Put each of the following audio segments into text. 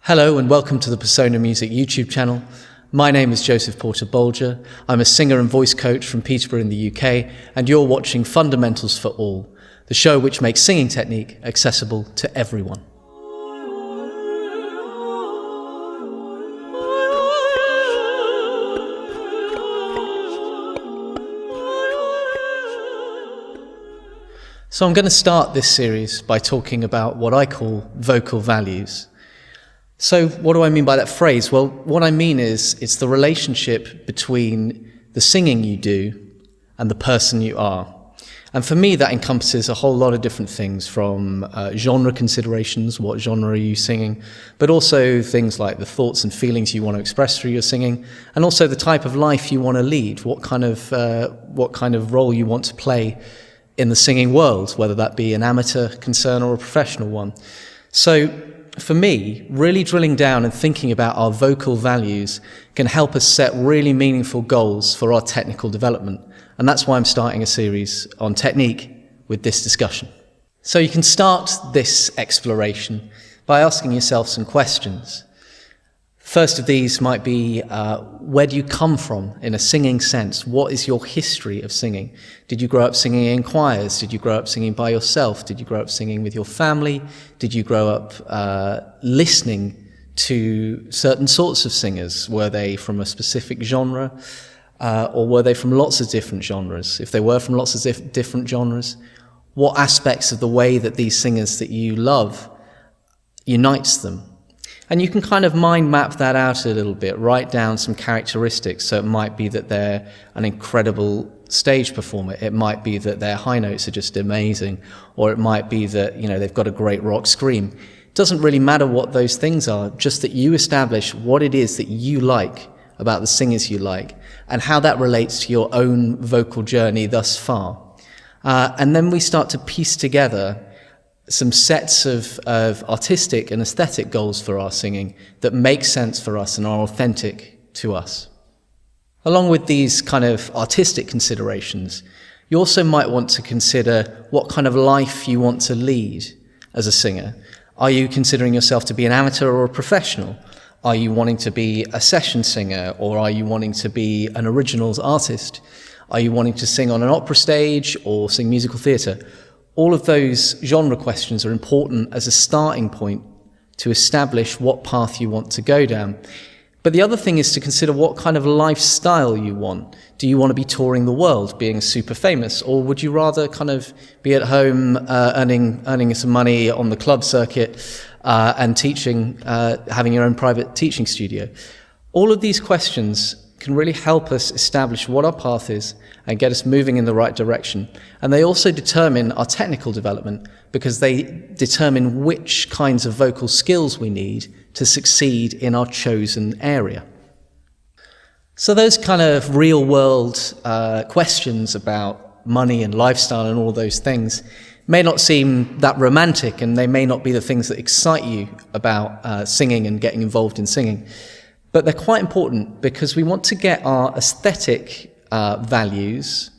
Hello and welcome to the PerSona Music YouTube channel. My name is Joseph Porter-Bolger. I'm a singer and voice coach from Peterborough in the UK, and you're watching Fundamentals for All, the show which makes singing technique accessible to everyone. So I'm going to start this series by talking about what I call vocal values. So what do I mean by that phrase? Well, what I mean is it's the relationship between the singing you do and the person you are. And for me, that encompasses a whole lot of different things, from genre considerations, what genre are you singing, but also things like the thoughts and feelings you want to express through your singing, and also the type of life you want to lead, what kind of role you want to play in the singing world, whether that be an amateur concern or a professional one. So for me, really drilling down and thinking about our vocal values can help us set really meaningful goals for our technical development. And that's why I'm starting a series on technique with this discussion. So you can start this exploration by asking yourself some questions. First of these might be, where do you come from in a singing sense? What is your history of singing? Did you grow up singing in choirs? Did you grow up singing by yourself? Did you grow up singing with your family? Did you grow up listening to certain sorts of singers? Were they from a specific genre, or were they from lots of different genres? If they were from lots of different genres, what aspects of the way that these singers that you love unites them? And you can kind of mind map that out a little bit, write down some characteristics. So it might be that they're an incredible stage performer. It might be that their high notes are just amazing. Or it might be that, they've got a great rock scream. It doesn't really matter what those things are, just that you establish what it is that you like about the singers you like and how that relates to your own vocal journey thus far. And then we start to piece together some sets of artistic and aesthetic goals for our singing that make sense for us and are authentic to us. Along with these kind of artistic considerations, you also might want to consider what kind of life you want to lead as a singer. Are you considering yourself to be an amateur or a professional? Are you wanting to be a session singer, or are you wanting to be an originals artist? Are you wanting to sing on an opera stage or sing musical theatre? All of those genre questions are important as a starting point to establish what path you want to go down. But the other thing is to consider what kind of lifestyle you want. Do you want to be touring the world, being super famous, or would you rather kind of be at home earning some money on the club circuit and teaching, having your own private teaching studio? All of these questions can really help us establish what our path is and get us moving in the right direction. And they also determine our technical development, because they determine which kinds of vocal skills we need to succeed in our chosen area. So those kind of real-world questions about money and lifestyle and all those things may not seem that romantic, and they may not be the things that excite you about singing and getting involved in singing. But they're quite important, because we want to get our aesthetic values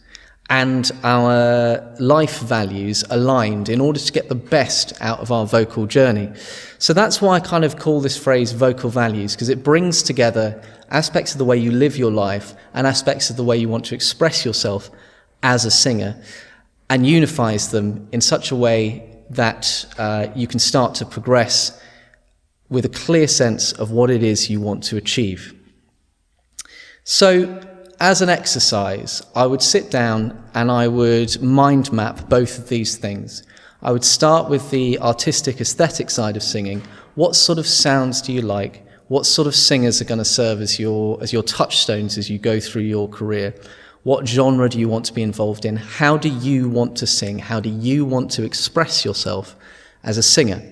and our life values aligned in order to get the best out of our vocal journey. So that's why I kind of call this phrase vocal values, because it brings together aspects of the way you live your life and aspects of the way you want to express yourself as a singer, and unifies them in such a way that you can start to progress with a clear sense of what it is you want to achieve. So, as an exercise, I would sit down and I would mind map both of these things. I would start with the artistic, aesthetic side of singing. What sort of sounds do you like? What sort of singers are going to serve as your touchstones as you go through your career? What genre do you want to be involved in? How do you want to sing? How do you want to express yourself as a singer?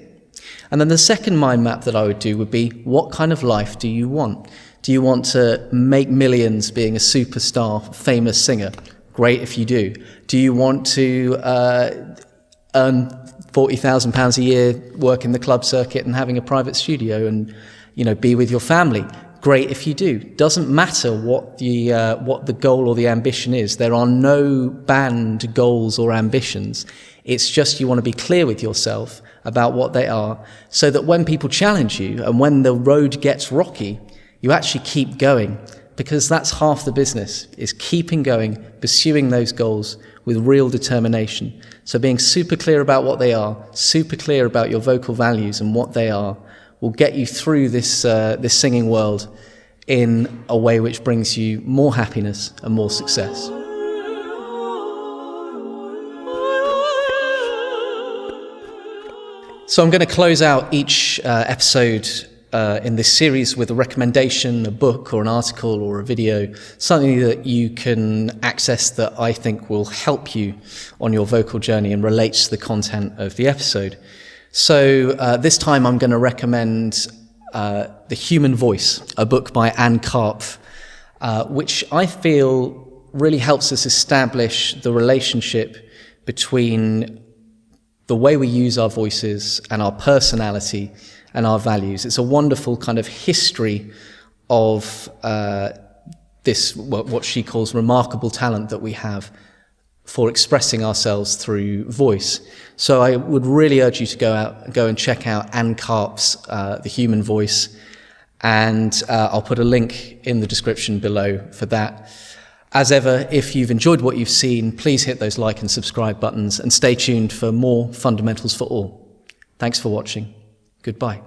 And then the second mind map that I would do would be, what kind of life do you want? Do you want to make millions being a superstar, famous singer? Great if you do. Do you want to earn £40,000 a year, work in the club circuit and having a private studio and, be with your family? Great if you do. Doesn't matter what the goal or the ambition is. There are no banned goals or ambitions. It's just you want to be clear with yourself about what they are, so that when people challenge you and when the road gets rocky, you actually keep going, because that's half the business, is keeping going, pursuing those goals with real determination. So being super clear about what they are, super clear about your vocal values and what they are, will get you through this singing world in a way which brings you more happiness and more success. So I'm going to close out each episode in this series with a recommendation, a book or an article or a video, something that you can access that I think will help you on your vocal journey and relates to the content of the episode. So this time I'm going to recommend The Human Voice, a book by Anne Karpf, which I feel really helps us establish the relationship between the way we use our voices and our personality and our values. It's a wonderful kind of history of this, what she calls remarkable talent that we have for expressing ourselves through voice. So I would really urge you to go and check out Anne Karpf's The Human Voice, and I'll put a link in the description below for that. As ever, if you've enjoyed what you've seen, please hit those like and subscribe buttons and stay tuned for more Fundamentals for All. Thanks for watching. Goodbye.